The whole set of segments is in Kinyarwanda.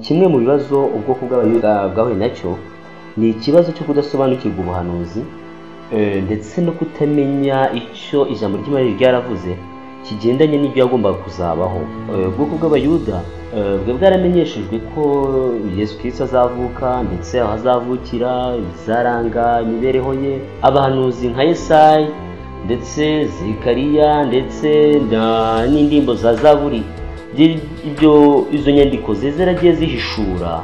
kimwe mu bibazo ubwoko bw'abayuda bwahuye nacyo, ni ikibazo cyo kudasobanukirwa ubuhanuzi ndetse no kutamenya icyo ijambo ry'Imana ryaravuze kigendanye n'ibyo yagombaga kuzabaho. Ubwoko bw'abayuda bwe bwaramenyeshejwe ko Yesu Kristo azavuka ndetse aho azavukira bizaranga imibereho ye. Abahanuzi nka Yesayi ndetse Zekariya ndetse n'indirimbo za Zaburi, izo nyandiko zaragiye zihishura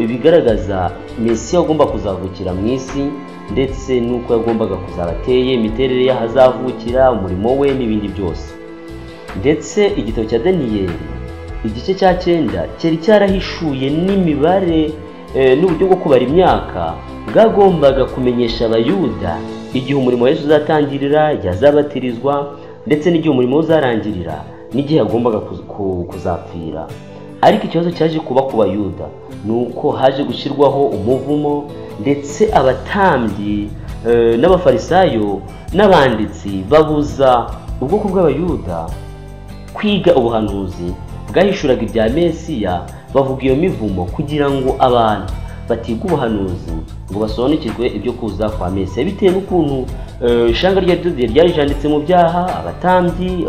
ibigaragaza Mesiya ugomba kuzavukira mu isi ndetse n'uko yagombaga kuzaba ateye, imiterere y'ahazavukira, umurimo we n'ibindi byose. Ndetse igitabo cya Daniyeli igice cya 9 cyari cyarahishuye n'imibare n'uburyo bwo kubara imyaka bwagombaga kumenyesha abayuda igihe umurimo wa Yesu uzatangirira, igihe azabatirizwa ndetse n'igihe umurimo uzarangirira n'igihe yagombaga kuzapfira. Ariko ikibazo cyaje kuba ku bayuda ni uko haje gushyirwaho umuvumo, ndetse abatambyi n'abafarisayo n'abanditsi babuza ubwoko bw'abayuda kwiga ubuhanuzi bwahishuraga ibya Mesiya. Bavuga iyo mivumo kugira ngo abantu batiga ubuhanuzi ngo basobanukirwe ibyo kuza kwa Mesiya, bitewe n'ukuntu ishanga rya Yuda ryari janditse mu byaha. Abatambyi,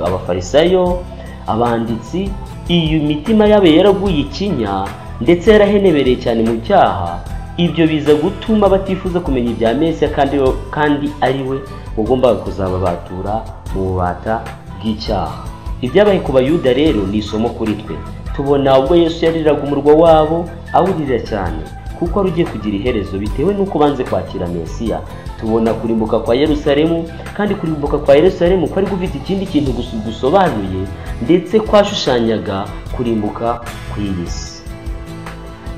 abafarisayo, abanditsi, iyo mitima yabo yaraguye ikinya ndetse yarahenebereye cyane mu cyaha. Ibyo biza gutuma batifuza kumenya ibya Mesiya kandi ari we ugombaga kuzababatura mu bubata bw'icyaha. Ibyabaye ku bayuda rero ni isomo kuri twe. Tubona ubwo Yesu yariraga umurwa wabo awurira cyane kuko ari ugiye kugira iherezo bitewe n'uko banze kwakira Mesiya. Tubona kurimbuka kwa Yerusalemu, kandi kurimbuka kwa Yerusalemu kwari gufite ikindi kintu gusobanuye ndetse kwashushanyaga kurimbuka kw'iyi si.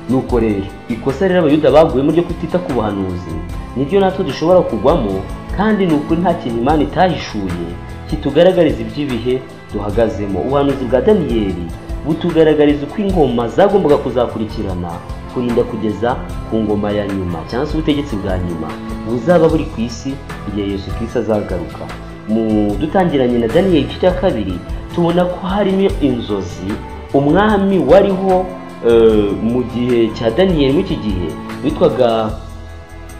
Nuko rero ikosa rero abayuda baguyemo ryo kutita ku buhanuzi niryo natwe dushobora kugwamo, kandi ni ukuri nta kintu Imana itahishuye kitugaragariza iby'ibihe duhagazemo. Ubuhanuzi bwa Daniyeli butugaragariza uko ingoma zagombaga kuzakurikirana kurinda kugeza ku ngoma ya nyuma cyangwa se ubutegetsi bwa nyuma buzaba buri ku isi igihe Yesu Kristo azagaruka. Mu dutangiranye na Daniyeli igice cya 2 tubona ko harimo inzozi umwami wariho mu gihe cya Daniyeli. Mu iki gihe witwaga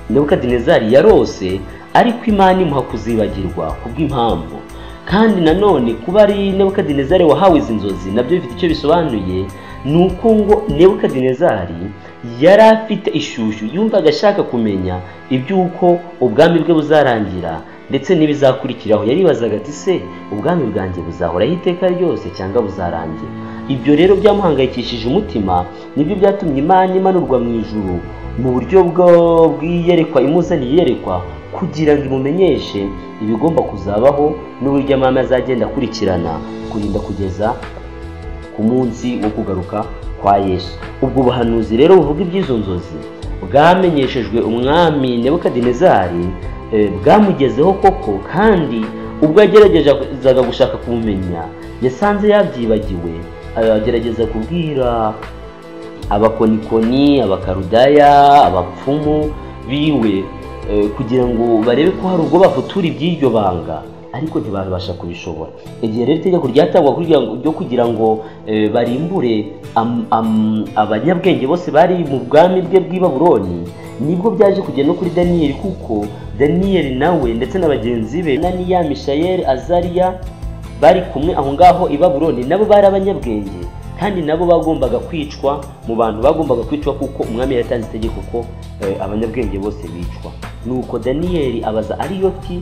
Nebukadinezari yarose, ariko Imana imuha kuzibagirwa kubw'impamvu. Kandi nanone kuba ari Nebukadinezari wahawe izi nzozi nabyo bifite icyo bisobanuye. Ni uko ngo Nebukadinezari yari afite ishyushyu, yumvaga ashaka kumenya iby'uko ubwami bwe buzarangira ndetse n'ibizakurikiraho. Yaribazaga ati se ubwami bwanjye buzahoraho iteka ryose cyangwa buzarangira? Ibyo rero byamuhangayikishije umutima, nibyo byatumye Imana imanurwa mu ijuru mu buryo bw'iyerekwa, imuzaniye iyerekwa kugira ngo imumenyeshe ibigomba kuzabaho n'uburyo amama azagenda akurikirana kurinda kugeza ku munsi wo kugaruka kwa Yesu. Ubwo buhanuzi rero buvuga iby'izo nzozi bwamenyeshejwe umwami Nebukadinezari, bwamugezeho koko, kandi ubwo yageragezaga gushaka kumumenya yasanze yabyibagiwe. Agerageza kubwira abakonikoni, abakarudaya, abapfumu biwe kugira ngo barebe ko hari ubwo bafutura iby'iryo banga, ariko ntibabasha kubishobora. Igihe rero itegeko ryatangwa kugira ngo barimbure abanyabwenge bose bari mu bwami bwe bw'i Babuloni, nibwo byaje kugera no kuri Daniyeli, kuko Daniyeli nawe ndetse na bagenzi be Ananiya, Mishayeli, Azariya bari kumwe aho ngaho i Babuloni, nabo bari abanyabwenge kandi nabo bagombaga kwicwa mu bantu bagombaga kwicwa, kuko umwami yatanze itegeko ko abanyabwenge bose bicwa. Nuko Daniyeli abaza Ariyoti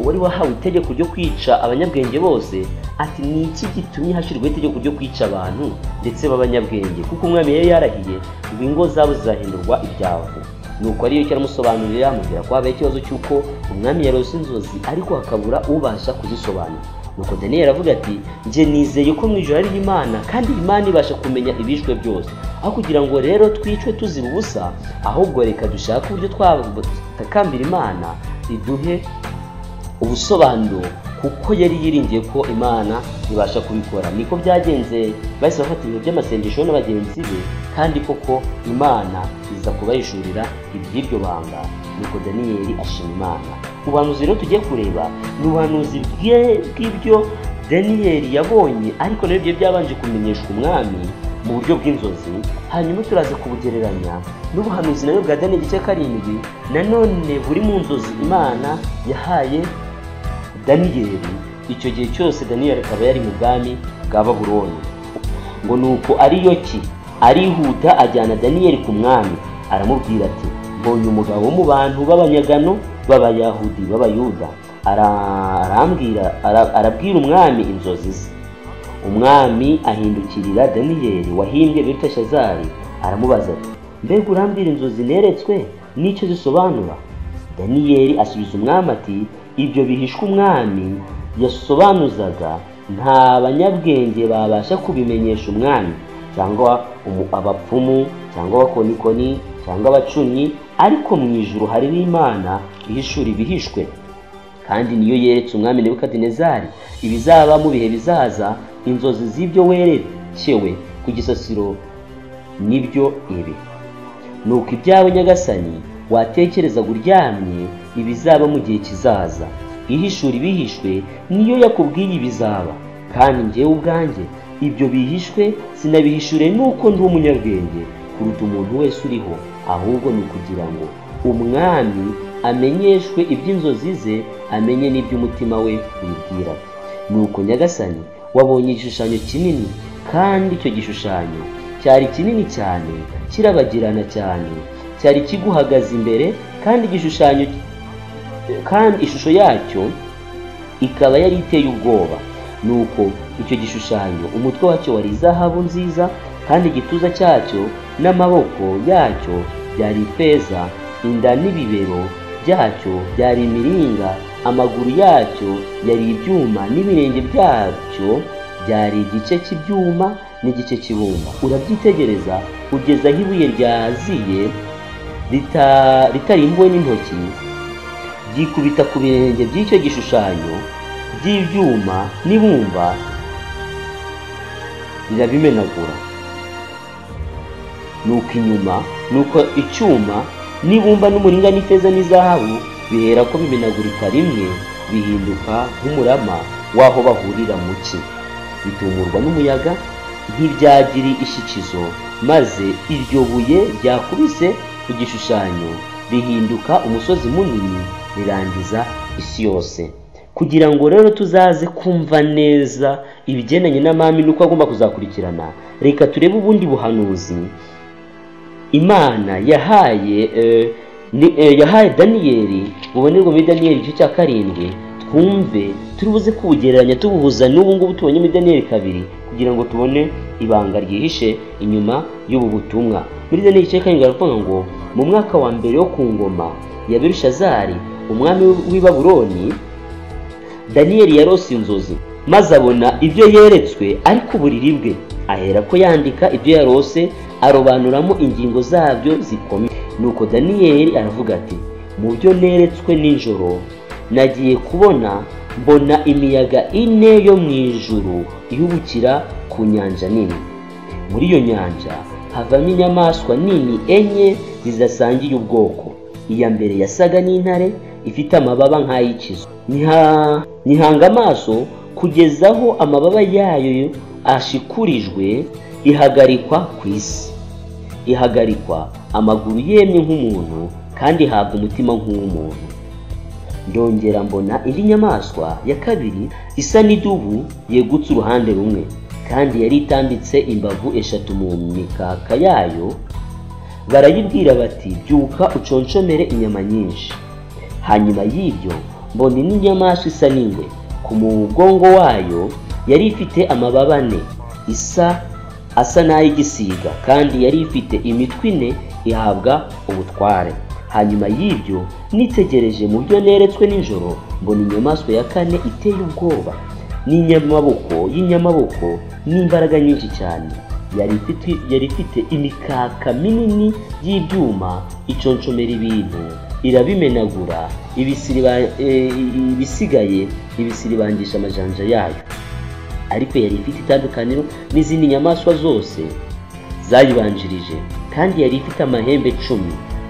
wari wahawe itegeko ryo kwica abanyabwenge bose, ati ni iki gitumye hashyirwaho itegeko ryo kwica abantu ndetse b'abanyabwenge? Kuko umwami yari yarahiye ngo ingo zabo zizahindurwa ibyavu. Nuko Ariyoti aramusobanurira, amubwira ko habaye ikibazo cy'uko umwami yarose inzozi ariko hakabura ubasha kuzisobanura. Nuko Daniyeli aravuga ati njye nizeye ko mu ijuru ari Imana, kandi Imana ibasha kumenya ibishwe byose. Aho kugira ngo rero twicwe tuzira ubusa, ahubwo reka dushake uburyo twatakambira Imana iduhe ubusobanuro, kuko yari yiringiye ko Imana ibasha kubikora. Niko byagenze, bahise bafata ibintu by'amasengesho n'abagenzi be, kandi koko Imana iza kubahishurira iby'iryo banga. Nuko Daniyeli ashima Imana. Ubuhanuzi rero tugiye kureba ni ubuhanuzi bw'ibyo Daniyeli yabonye, ariko nabyo byabanje kumenyeshwa umwami mu buryo bw'inzozi, hanyuma turaza kubugereranya n'ubuhanuzi nayo bwa Daniyeli igice 7 nanone buri mu nzozi Imana yahaye Daniyeli. Icyo gihe cyose Daniyeli akaba yari mu bwami bwa Babuloni. Ngo nuko ariyo ki arihuta ajyana Daniyeli ku mwami, aramubwira ati mbonye umugabo wo mu bantu b'abanyagano b'Abayahudi b'Abayuda arabwira umwami inzozi ze. Umwami ahindukirira Daniyeli wahimbye Beluteshazari aramubaza ati mbega urambwira inzozi neretswe n'icyo zisobanura? Daniyeli asubiza umwami ati ibyo bihishwe umwami yasobanuzaga nta banyabwenge babasha kubimenyesha umwami, cyangwa abapfumu, cyangwa abakonikoni, cyangwa abacunyi, ariko mu ijuru hariho Imana ihishura ibihishwe, kandi niyo yeretse umwami Nebukadinezari ibizaba mu bihe bizaza. Inzozi z'ibyo werekewe ku gisasiro nibyo ibi. Nuko ibyawe nyagasani watekerezaga uryamye ibizaba mu gihe kizaza. Ihishura ibihishwe niyo yakubwiye ibizaba, kandi njyewe ubwanjye ibyo bihishwe sinabihishure nuko ndi umunyabwenge kuruta umuntu wese uriho, ahubwo ni ukugira ngo umwami amenyeshwe iby'inzozi ze, amenye n'iby'umutima we wibwira. Nuko nyagasani wabonye igishushanyo kinini, kandi icyo gishushanyo cyari kinini cyane kirabagirana cyane, cyari kiguhagaze imbere, kandi ishusho yacyo ikaba yari iteye ubwoba. Nuko icyo gishushanyo umutwe wacyo wari izahabu nziza, kandi igituza cyacyo n'amaboko yacyo byari ifeza, inda n'ibibero byacyo byari imiringa, amaguru yacyo yari ibyuma, n'ibirenge byacyo byari igice cy'ibyuma n'igice cy'ibumba. Urabyitegereza kugeza aho ibuye ryaziye ritarimbuwe n'intoki ryikubita ku birenge by'icyo gishushanyo by'ibyuma n'ibumba rirabimenagura. nuko icyuma n'ibumba n'umuringa n'ifeza n'izahabu bihera ko bimenagurika rimwe, bihinduka nk'umurama w'aho bahurira mu cyi, bitumurwa n'umuyaga nk'ibyagiri ishyikizo, maze iryo buye ryakubise ku gishushanyo rihinduka umusozi munini, rirangiza isi yose. Kugira ngo rero tuzaze kumva neza ibigendanye n'amami nuko agomba kuzakurikirana, reka turebe ubundi buhanuzi Imana yahaye Daniyeli, bubonerwa muri Daniyeli igice cya 7. Twumve turibuze kubugereranya tubuhuza n'ubu ngubu tubonye muri Daniyeli 2, kugira ngo tubone ibanga ryihishe inyuma y'ubu butumwa. Muri Daniyeli igice cya 7 baravuga ngo mu mwaka wa mbere wo ku ngoma ya Belushazari umwami w'i Babuloni, Daniyeli yarose inzozi, maze abona ibyo yeretswe ariko uburiri bwe, ahera ko yandika ibyo yarose arobanuramo ingingo zabyo zikomeye. Nuko Daniyeli aravuga ati mu byo neretswe nijoro nagiye kubona mbona imiyaga 4 yo mu ijuru ihubukira ku nyanja nini. Muri iyo nyanja havamo inyamaswa nini 4 zidasangiye ubwoko. Iya mbere yasaga n'intare ifite amababa nk'ay'ikizu. Nihanga amaso kugeza aho amababa yayo ashikurijwe, ihagarikwa ku isi, ihagarikwa amaguru yemye nk'umuntu, kandi ihabwa umutima nk'uw'umuntu. Ndongera mbona indi nyamaswa ya kabiri isa n'idubu yegutse uruhande rumwe, kandi yari itambitse imbavu 3 mu mikaka yayo. Barayibwira bati byuka uconshomere inyama nyinshi. Hanyuma y'ibyo mbona indi nyamaswa isa n'ingwe, ku mugongo wayo yari ifite amababa 4 asa n'ay'igisiga, kandi yari ifite imitwe 4 ihabwa ubutware. Hanyuma y'ibyo nitegereje mu byo neretswe nijoro mbona inyamaswa ya 4 iteye ubwoba, y'inyamaboko n'imbaraga nyinshi cyane. Yari ifite imikaka minini y'ibyuma, iconshomera ibintu irabimenagura, ibisiribangisha amajanja yayo. Ariko yari ifite itandukaniro n'izindi nyamaswa zose zayibanjirije, kandi yari ifite amahembe 10.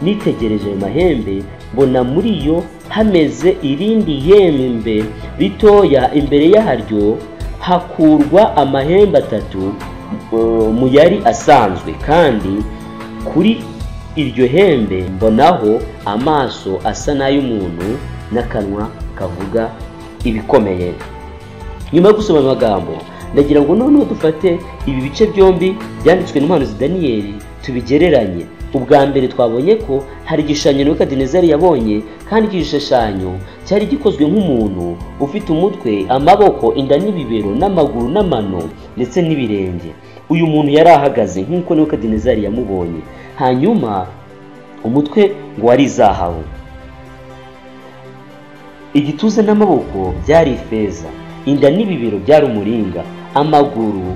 Nitegereje ayo mahembe mbona muri yo hameze irindi hembe ritoya, imbere yaryo hakurwa amahembe 3 mu yari asanzwe, kandi kuri iryo hembe mbonaho amaso asa n'ay'umuntu n'akanwa kavuga ibikomeye. Nyuma yo gusoma amagambo, ndagira ngo noneho dufate ibi bice byombi byanditswe n'umuhanuzi Daniyeli tubigereranye. Ubwa mbere twabonye ko hari igishushanyo Nebukadinezari yabonye, kandi iki gishushanyo cyari gikozwe nk'umuntu ufite umutwe, amaboko, inda n'ibibero n'amaguru n'amano ndetse n'ibirenge. Uyu muntu yari ahagaze nk'uko Nebukadinezari yamubonye, hanyuma umutwe ngo wari izahabu, igituza n'amaboko byari ifeza, inda n'ibibero byari umuringa, amaguru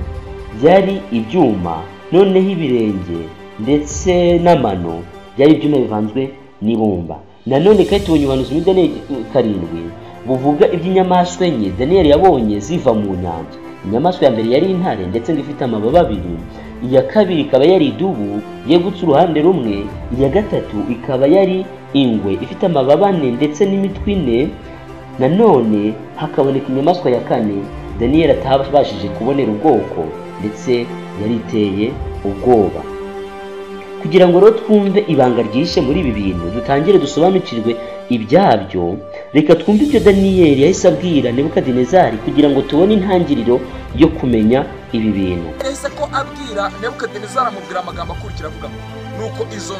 byari ibyuma, noneho ibirenge ndetse n'amano byari ibyuma bivanzwe n'ibumba. Nanone kandi tubonye ubuhanuzi muri Daniyeli 7 buvuga iby'inyamaswa enye Daniyeli yabonye ziva mu nyanja. Inyamaswa ya mbere yari intare ndetse ngo ifite amababa abiri, iya kabiri ikaba yari idubu yegutse uruhande rumwe, iya gatatu ikaba yari ingwe ifite amababa ane ndetse n'imitwe ine. Nanone hakaboneka inyamaswa ya kane Daniyeli atabashije kubonera ubwoko ndetse yari iteye ubwoba. Kugira ngo rero twumve ibanga ryihishe muri ibi bintu, dutangire dusobanukirwe ibyabyo, reka twumve ibyo Daniyeli yahise abwira Nebukadinezari kugira ngo tubone intangiriro yo kumenya ibi bintu. Yahise ko abwira Nebukadinezari, amubwira amagambo akurikira avuga ngo nuko izo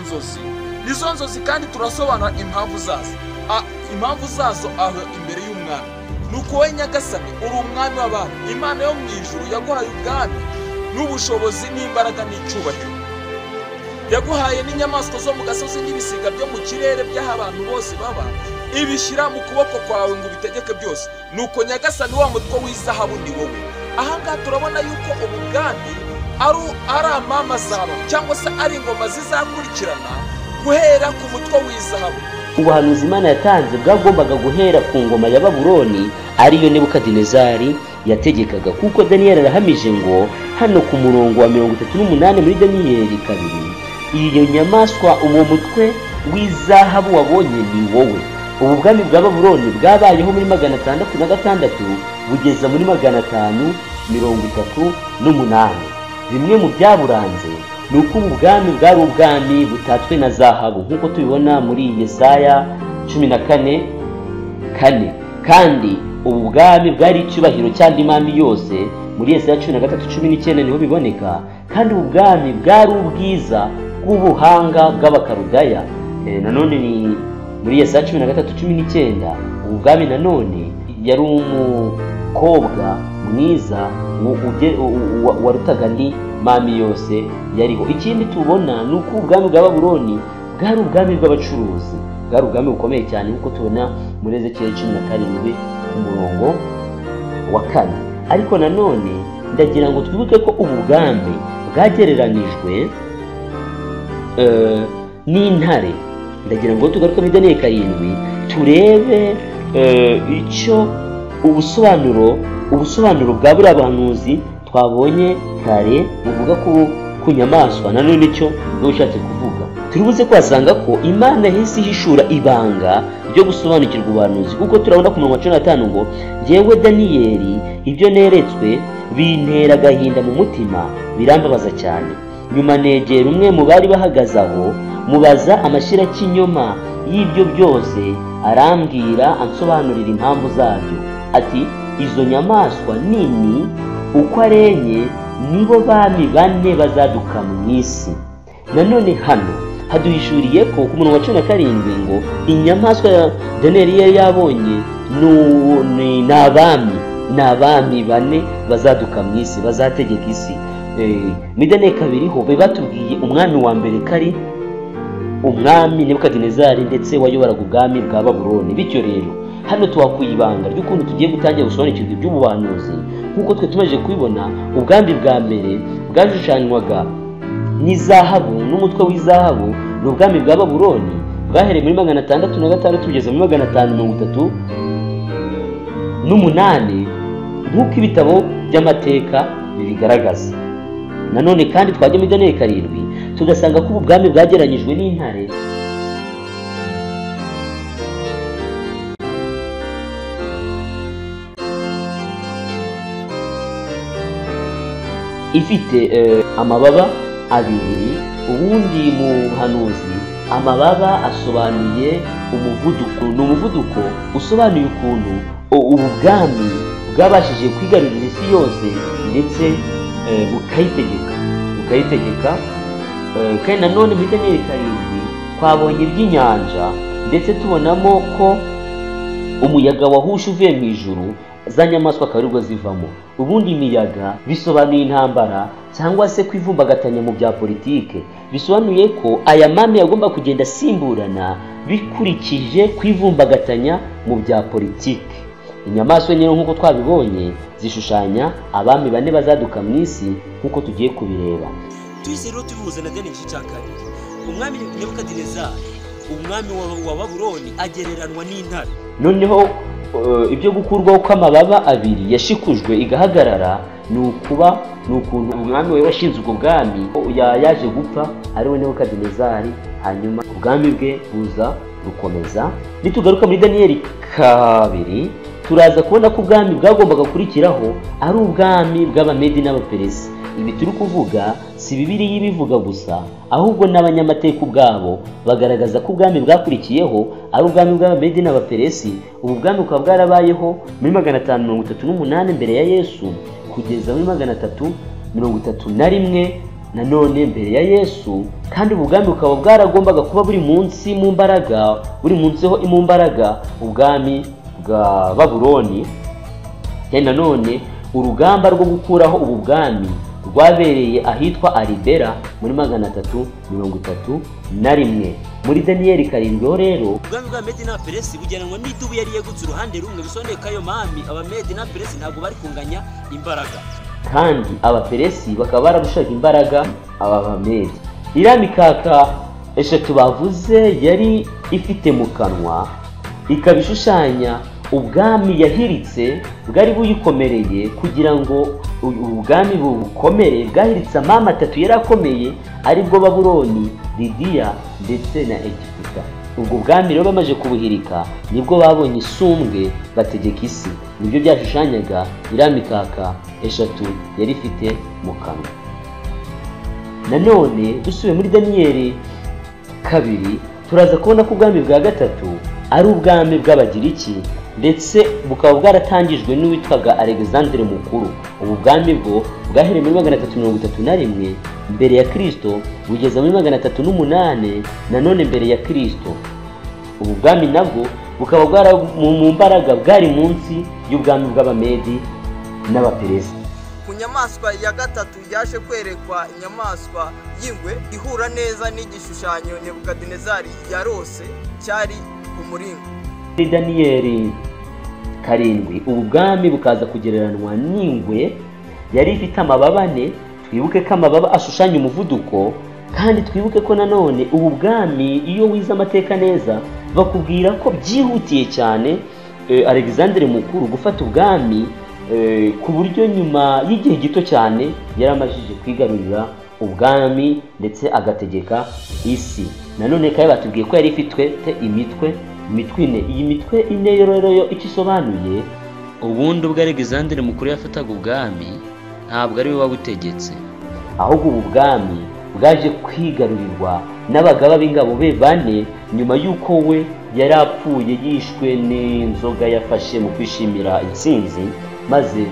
nzozi kandi turasobanura impamvu zazo. Impamvu zazo aho imbere y'umwami, nuko wowe Nyagasani uri umwami w'abantu, Imana yo mu ijuru yaguhaye ubwami n'ubushobozi n'imbaraga n'icyubahiro, yaguhaye n'inyamaswa zo mu gasozi n'ibisiga byo mu kirere by'aho abantu bose baba, ibishyira mu kuboko kwawe ngo ubitegeke byose. Nuko Nyagasani wa mutwe w'izahabu ni wowe. Ahangaha turabona yuko ubu bwami ari amamazaba cyangwa se ari ingoma zizakurikirana guhera ku mutwe w'izahabu. Ubuhanuzi Imana yatanze bwagombaga guhera ku ngoma ya Babuloni, ariyo Nebukadinezari yategekaga, kuko Daniyeli arahamije ngo hano ku murongo wa 38 muri Daniyeli 2, iyo nyamaswa, uwo mutwe w'izahabu wabonye ni wowe. Ubu bwami bwa Babuloni bwabayeho muri 666 bugeza muri 538. Bimwe mu byaburanze ni uko ubu bwami bwari ubwami butatswe na zahabu nk'uko tubibona muri Yesaya 14:4, kandi ubu bwami bwari icyubahiro cy'andi mami yose. Muri Yesaya 13:19 niho biboneka, kandi ubu bwami bwari ubwiza bw'ubuhanga bw'abakarudaya. Nanone ni muri Yesaya 13:19 ubu bwami nanone yari umukobwa mwiza warutaga andi mami yose yariho. Ikindi tubona ni uko ubwami bwa Babuloni bwari ubwami bw'abacuruzi, bwari ubwami bukomeye cyane nk'uko tubona muri Ezekiyeli 17 umurongo wa 4. Ariko nanone ndagira ngo twibuke ko ubu bwami bwagereranijwe n'intare. Ndagira ngo tugaruke muri Daniyeli 7 turebe icyo ubusobanuro bwa buriya buhanuzi twabonye kare buvuga ku nyamaswa. Nanone icyo ushatse kuvuga, turibuze kwasanga ko Imana yahise ihishura ibanga ryo gusobanukirwa ubuhanuzi, kuko turabona ku murongo wa 15 ngo njyewe Daniyeli ibyo neretswe bintera agahinda mu mutima, birambabaza cyane. Nyuma negera umwe mu bari bahagaze aho, mubaza amashyirakinyoma y'ibyo byose, arambwira ansobanurira impamvu zabyo. Ati izo nyamaswa nini uko ari enye nibo bami bane bazaduka mu isi. Nanone hano haduhishuriye ko ku murongo wa 17 ngo inyamaswa ya Daniyeli yari yabonye ni abami bane bazaduka mu isi, bazategeka isi. Muri Daniyeli 2 ho batubwiye umwami wa mbere kari umwami Nebukadinezari ndetse wayoboraga ubwami bwa Babuloni. Bityo rero hano tuhakuye ibanga ry'ukuntu tugiye gutangira gusobanukirwa iby'ubuhanuzi. Nk'uko twe tumaze kubibona, ubwami bwa mbere bwashushanywaga n'izahabu n'umutwe w'izahabu ni ubwami bwa Babuloni, bwahereye muri 666 kugeza muri 538 nk'uko ibitabo by'amateka bibigaragaza. Nanone kandi twajya muri Daniyeli 7 tugasanga ko ubu bwami bwageranyijwe n'intare. ifite amababa abiri. Ubundi mu buhanuzi amababa asobanuye umuvuduko. Ni umuvuduko usobanuye ukuntu ubu bwami bwabashije kwigarurira isi yose ndetse bukayitegeka. Kandi nanone muri Daniyeli 7 twabonye iby'inyanja ndetse tubonamo ko umuyaga wahushe uvuye mu ijuru, za nyamaswa akaba aribwo zivamo. Ubundi imiyaga bisobanuye intambara cyangwa se kwivumbagatanya mu bya politike. Bisobanuye ko aya mami yagomba kugenda asimburana bikurikije kwivumbagatanya mu bya politike. Inyamaswa nyine nk'uko twabibonye zishushanya abami 4 bazaduka mu isi nk'uko tugiye kubireba. Twise rero tubihuza na Daniyeli cya 2. Umwami Nebukadinezari, umwami wa Babuloni, agereranwa n'intare. Noneho ibyo gukurwaho kw'amababa abiri yashikujwe igahagarara ni ukuntu umwami we washinze ubwo bwami yaje gupfa ari we Nebukadinezari, hanyuma ubwami bwe buza rukomeza. Nitugaruka muri Daniyeli 2 turaza kubona ko ubwami bwagombaga gukurikiraho ari ubwami bw'Abamedi n'Abaperesi. Ibi turi kuvuga si Bibiliya ibivuga gusa, ahubwo n'abanyamateka ubwabo bagaragaza ko ubwami bwakurikiyeho ari ubwami bw'Abamedi n'Abaperesi. Ubu bwami bukaba bwarabayeho muri 538 mbere ya Yesu kugeza muri 331 nanone mbere ya Yesu. Kandi ubu bwami bukaba bwaragombaga kuba buri munsi mu mbaraga ubwami bwa Babuloni. Nanone urugamba rwo gukuraho ubu bwami rwabereye ahitwa Aribera muri 331. Muri Daniyeli 7 rero ubwami bw'Abamedi n'Abaperesi bugeranwa n'idubu yari yegutse uruhande rumwe. Bisobanuye ko ayo mami Abamedi n'Abaperesi ntabwo bari kunganya imbaraga, kandi Abaperesi bakaba bararushaga imbaraga Abamedi. Iriya mikaka 3 bavuze yari ifite mu kanwa, ikaba ishushanya ubwami yahiritse bwari buyikomereye. Kugira ngo ubwami bukomere bwahiritse amama 3 yari akomeye, aribwo Babuloni, Lidiya ndetse na Egiputa. Ubwo bwami rero bamaze kubuhirika nibwo babonye isumbwe bategeka isi. Nibyo byashushanyaga iriya mikaka 3 yari ifite mu kanwa. Nanone dusubiye muri Daniyeli 2 turaza kubona ko ubwami bwa 3 ari ubwami bw'Abagiriki, ndetse bukaba bwaratangijwe n'uwitwaga Alexandre Mukuru. Ubu bwami bwo bwahereye muri 331 mbere ya Kristo bugeza muri 308 nanone mbere ya Kristo. Ubu bwami nabwo bukaba bwara mu mbaraga bwari munsi y'ubwami bw'Abamedi n'Abaperesi. Ku nyamaswa ya 3 yaje kwerekwa inyamaswa y'ingwe ihura neza n'igishushanyo Nebukadinezari yarose cyari ku muringo. Daniyeli 7 ubu bwami bukaza kugereranwa n'ingwe yari ifite amababa 4. Twibuke ko amababa ashushanya umuvuduko, kandi twibuke ko nanone ubu bwami iyo wize amateka neza bakubwira ko byihutiye cyane Alexandre Mukuru gufata ubwami, ku buryo nyuma y'igihe gito cyane yaramajije kwigarurira ubwami ndetse agategeka isi. Nanone kandi batubwiye ko yari ifite imitwe 4. Iyi mitwe 4 rero icyo isobanuye, ubundi ubwo Alexandre Mukuru yafataga ubwami ntabwo ari we wabutegetse, ahubwo ubu bwami bwaje kwigarurirwa n'abagaba b'ingabo be 4 nyuma y'uko we yari apfuye yishwe n'inzoga yafashe mu kwishimira intsinzi, maze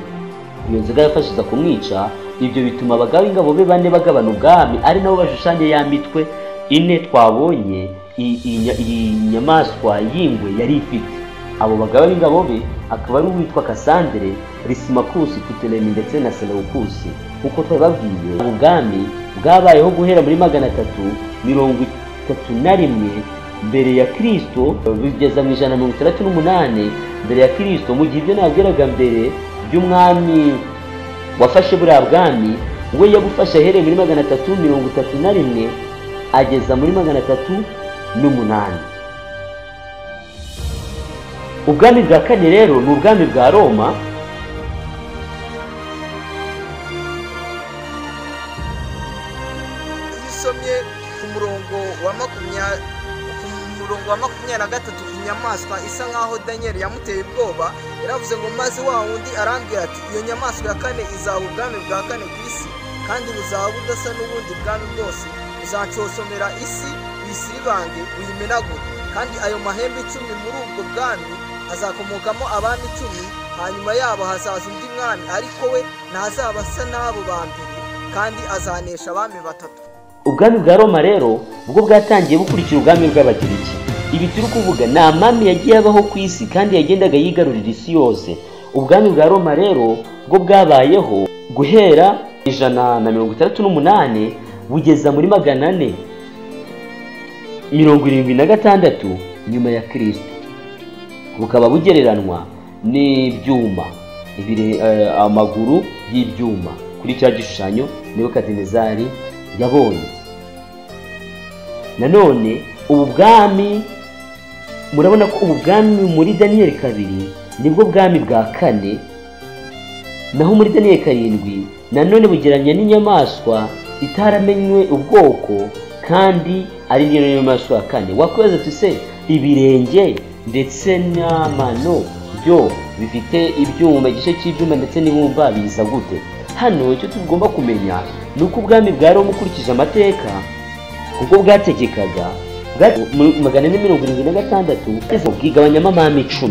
iyo nzoga yafashiza kumwica. Ibyo bituma abagaba b'ingabo be 4 bagabana ubwami, ari nabo bashushanya ya mitwe 4 twabonye iyi nyamaswa y'ingwe yari ifite. Abo bagaba b'ingabo be akaba ari uwitwa Cassandre, Lysimachus, Ptolemy ndetse na Seleucus. Kuko twababwiye ubwami bwabayeho guhera muri 331 mbere ya Kristo bigeza mu 168 mbere ya Kristo. Mu gihe ibyo nabwiraga mbere by'umwami wafashe buriya bwami, we yabufashe ahereye muri 331 ageza muri 308. Ubwami bwa 4 rero ni ubwami bwa Roma. Isomye ku murongo wa 23 inyamaswa isa nkaho Daniyeli yamuteye ubwoba, yaravuze ngo maze wa wundi arambwira ati iyo nyamaswa ya 4 izaba ubwami bwa 4 ku isi, kandi buzaba budasa n'ubundi bwami bwose, buzacosomera isi wisiribange uyimenagure. Kandi ayo mahembe 10 muri ubwo bwami azakomokamo abami 10, hanyuma yabo hazaza undi mwami, ariko we ntazaba asa n'abo ba mbere, kandi azanesha abami 3. ubwami bwa Roma rero ubwo bwatangiye bukurikira ubwami bw'Abagiriki. Ibi turi kuvuga ni amami yagiye abaho ku isi kandi yagendaga yigarurira isi yose. Ubwami bwa Roma rero bwo bwabayeho guhera 168 bugeza muri 476 nyuma ya Kristo. Bukaba bugereranwa n'ibyuma, amaguru y'ibyuma kuri cya gishushanyo Nebukadinezari yabonye. Nanone ubu bwami murabona ko ubu bwami muri Daniel 2 nibwo bwami bwa 4, naho muri Daniel 7 nanone bugeranya n'inyamaswa itaramenywe ubwoko kandi ari niyo nyamaswa ya 4. Wakwibaza tuse ibirenge ndetse n'amano byo bifite ibyuma, igice cy'ibyuma ndetse n'ibumba biza gute? Hano icyo tugomba kumenya ni uko ubwami bwa Roma ukurikije amateka ubwo bwategekaga 476 bwigabanyamo amami 10.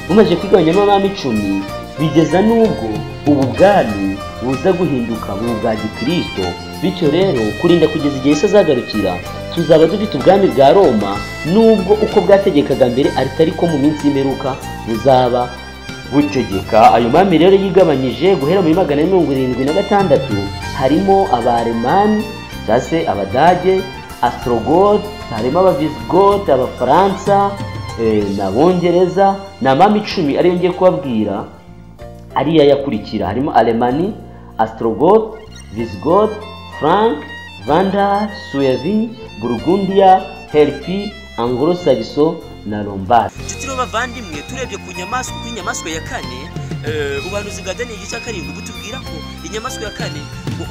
Bumaze kwigabanyamo amami 10 bigeza n'ubwo ubu bwami buza guhinduka mu bwa Gikristo. Bityo rero kurinda kugeza igihe Yesu azagarukira tuzaba dufite ubwami bwa Roma, nubwo uko bwategekaga mbere ariko mu minsi y'imperuka buzaba butegeka. Ayo mami rero yigabanyije guhera muri 476 harimo Abalemani cyangwa se Abadage, Ostrogoth, harimo Abavisigoth, Abafaransa n'Abongereza. Ni amami 10 ariyo ngiye kubabwira ariya yakurikira, harimo Alemani, Ostrogoth, Visigoth, Frank, Vandal, Suevi, Burgundia, Helpi, Anglo-Saxon na Lombard. Tutiro bavandimwe turebye ku nyamaswa ya 4, ubuhanuzi bwa Daniel igice 7 butubwira ko inyamaswa ya 4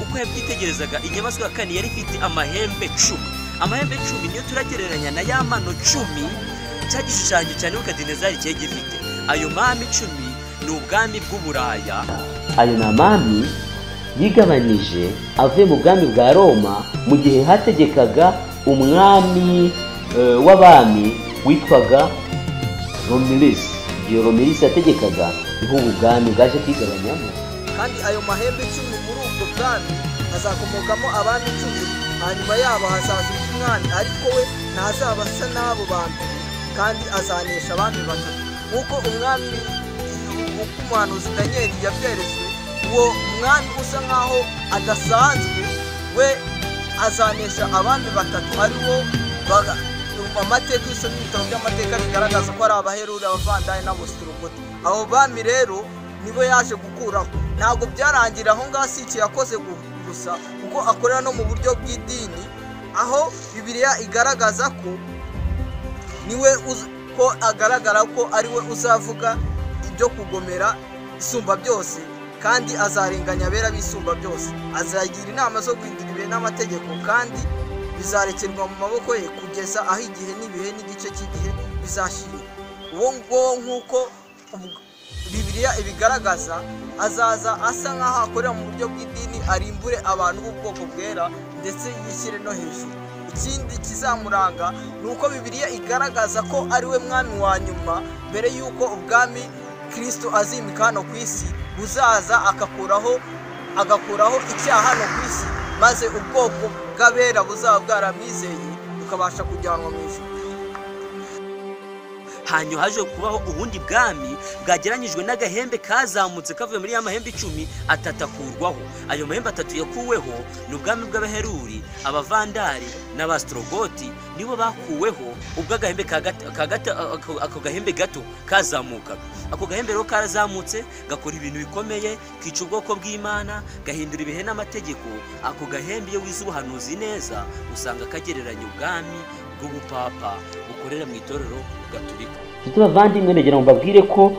uko yabyitegerezaga, inyamaswa ya 4 yari ifite amahembe 10. Amahembe 10 niyo turagereranya na ya mano 10 cya gishushanyo cya Nebukadinezari cye gifite. Ayo mami 10 ni ubwami bw'Uburaya. Ayo ni amami yigabanije avuye mu bwami bwa Roma mu gihe hategekaga umwami w'abami witwaga Romulus. Iyo Romulus yategekaga niho ubwami bwaje kwigabanyamo. Kandi ayo mahembe 10 muri ubwo bwami azakomokamo abami 10, hanyuma yabo hazaza undi mwami, ariko we ntazaba asa n'abo ba mbere, kandi azanesha abami 3. Nk'uko umwami umuhanuzi Daniel yabyeretswe, uwo mwami usa nkaho adasanzwe we azanesha abami 3, ari wo amateka y'isoni y'ibitabo by'amateka bigaragaza ko ari Abaheruri, Abavandali n'Abostrogoth. Abo bami rero nibo yaje gukuraho. Ntabwo byarangira aho ngaho, si icyo yakoze gusa, kuko akorera no mu buryo bw'idini, aho Bibiliya igaragaza ko niwe ko agaragara ko ari we uzavuga ibyo kugomera isumba byose, kandi azarenganya abera bisumba byose. Azagira inama zo guhindura ibihe n'amategeko, kandi bizarekerwa mu maboko ye kugeza aho igihe n'ibihe n'igice cy'igihe bizashira. Uwo nk'uko Bibiliya ibigaragaza, azaza asa nk'aho akorera mu buryo bw'idini, arimbure abantu b'ubwoko bwera ndetse yishyire no hejuru. Ikindi kizamuranga ni uko Bibiliya igaragaza ko ari we mwami wa nyuma mbere y'uko ubwami Kristo azimika hano ku isi buzaza agakuraho icyaha hano ku isi, maze ubwoko bw'abera buzaba bwaramwizeye bukabasha kujyanwa mu ijuru. Hanyuma haje kubaho ubundi bwami bwageranyijwe n'agahembe kazamutse kavuye muri ya mahembe 10 atatakurwaho. Ayo mahembe 3 yakuweho ni ubwami bw'Abaheruri, Abavandali n'Abastrogothi nibo bakuweho. Ubwo agahembe ako gahembe gato kazamukaga. Ako gahembe rero karazamutse gakora ibintu bikomeye, kica ubwoko bw'Imana, gahindura ibihe n'amategeko. Ako gahembe iyo wize ubuhanuzi neza usanga kagereranya ubwami bw'ubupapa bukorera mu itorero Gatolika. Bavandimwe negera mbabwire ko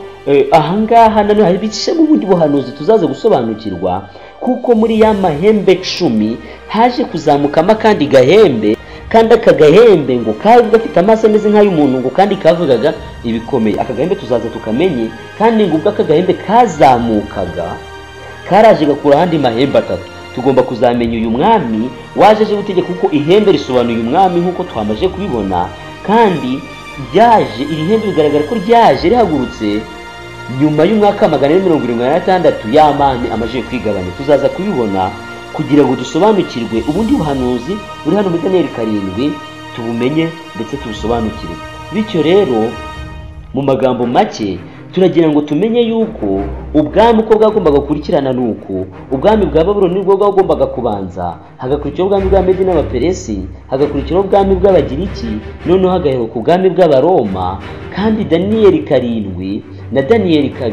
ahangaha nano hari bicishe mu bundi buhanuzi tuzaza gusobanukirwa, kuko muri ya mahembe 10 haje kuzamukamo kandi gahembe, kandi aka gahembe ngo kari gafite amaso ameze nk'ay'umuntu, ngo kandi kavugaga ibikomeye. Aka gahembe tuzaza tukamenye, kandi ngo ubwo aka gahembe kazamukaga karaje gakura ahandi mahembe 3. tugomba kuzamenya uyu mwami waje aje gutegeka, kuko ihembe risobanuye umwami nk'uko twamaze kubibona, kandi iri hembe bigaragara ko ryaje rihagurutse nyuma y'umwaka 476 y'amani amaze kwigabanya. Tuzaza kubibona kugira ngo dusobanukirwe ubundi buhanuzi buri hano muri Daniyeli 7 tubumenye ndetse tubusobanukirwe. Bityo rero mu magambo make turagira ngo tumenye yuko ubwami uko bwagombaga gukurikirana, nuko ubwami bwa Babuloni nibwo bwagombaga kubanza, hagakurikiraho ubwami bwa Medi n'Abaperesi, hagakurikiraho ubwami bw'Abagiriki, noneho hagaheruka ubwami bw'Abaroma. Kandi Daniyeli 7 na Daniyeli 2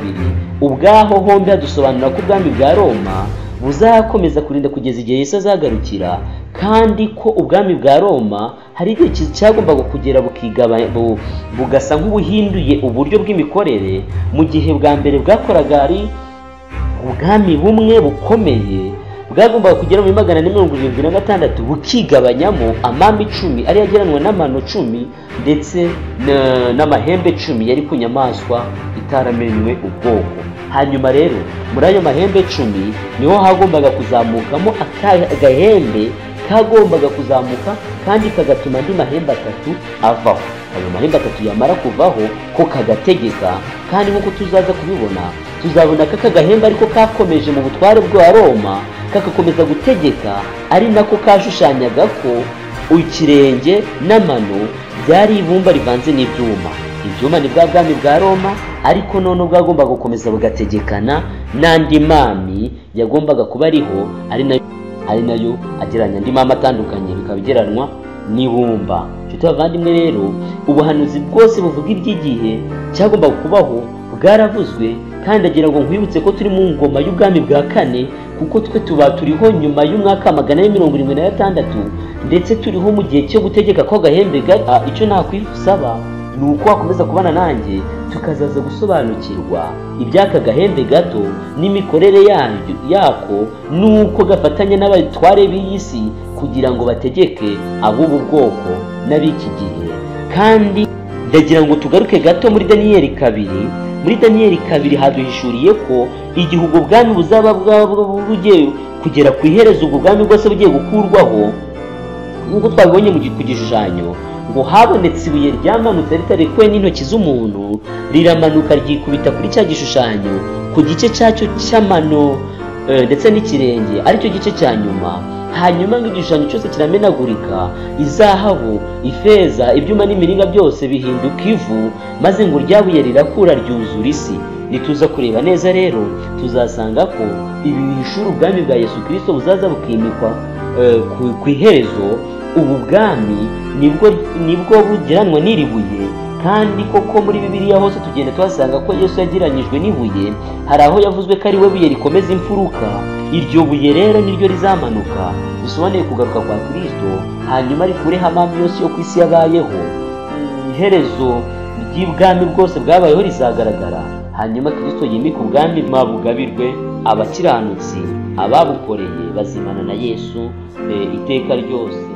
ubwaho hombi hadusobanura ko ubwami bwa Roma buzakomeza kurinda kugeza igihe Yesu azagarukira, kandi ko ubwami bwa Roma hari igihe cyagombaga kugera bukigabanya, bugasa nk'ubuhinduye uburyo bw'imikorere. Mu gihe bwa mbere bwakoraga ari ubwami bumwe bukomeye, bwagombaga kugera muri 476 bukigabanyamo amami 10 ari yageranwa n'amano 10 ndetse n'amahembe 10 yari ku nyamaswa itaramenywe ubwoko. Hanyuma rero muri ayo mahembe 10 niho hagombaga kuzamukamo agahembe kagombaga kuzamuka kandi kagatuma andi mahembe 3 avaho. Ayo mahembe 3 yamara kuvaho ko kagategeka, kandi nk'uko tuzaza kubibona tuzabona ko akagahembe ariko kakomeje mu butware bwa Roma, kagakomeza gutegeka, ari nako kashushanyaga ko ikirenge n'amano byari ibumba rivanze n'ibyuma. Ibyuma ni bwa bwami bwa Roma, ariko none bwagombaga gukomeza bugategekana n'andi mami yagombaga kuba ariho, ari nayo ageranya andi mami atandukanye, bikabigeranwa n'ibumba. Nshuti bavandimwe rero, ubuhanuzi bwose buvuga iby'igihe cyagombaga kubaho bwaravuzwe, kandi agira ngo nkwibutse ko turi mu ngoma y'ubwami bwa 4, kuko twe turiho nyuma y'umwaka 476 ndetse turiho mu gihe cyo gutegeka ko agahembe gato. Icyo nakwisaba ni uko wakomeza kubana nanjye tukazaza gusobanukirwa iby'aka gahembe gato n'imikorere yako, nuko gafatanya n'abatware b'iy'isi kugira ngo bategeke ab'ubu bwoko n'ab'iki gihe. Kandi ndagira ngo tugaruke gato muri Daniyeli 2. Muri Daniyeli 2 haduhishuriye ko igihe ubwo bwami buzaba bugiye kugera ku iherezo, ubwo bwami bwose bugiye gukurwaho, nk'uko twabibonye ku gishushanyo, ngo habonetse ibuye ryamanutse ritarekuwe n'intoki z'umuntu, riramanuka ryikubita kuri cya gishushanyo ku gice cyacyo cy'amano ndetse n'ikirenge, aricyo gice cya nyuma. Hanyuma igishushanyo cyose kiramenagurika, izahabu, ifeza, ibyuma n'imiringa byose bihinduka ivu, maze ngo ryabuye rirakura ryuzura isi. Nituza kureba neza rero tuzasanga ko ibi bihishura ubwami bwa Yesu Kristo buzaza bukimikwa ku iherezo. Ubu bwami nibwo bugeranwa n'iri buye, kandi koko muri Bibiliya hose tugenda tuhasanga ko Yesu yagiranyijwe n'ibuye. Hari aho yavuzwe ko ari we buye rikomeza imfuruka. Iryo buye rero niryo rizamanuka, bisobanuye kugaruka kwa Kristo, hanyuma rikureho amami yose yo ku isi yabayeho. Iherezo ry'ubwami bwose bwabayeho rizagaragara, hanyuma Kristo yimika ubwami bugabirwe abakiranutsi, ababukoreye bazimana na Yesu iteka ryose.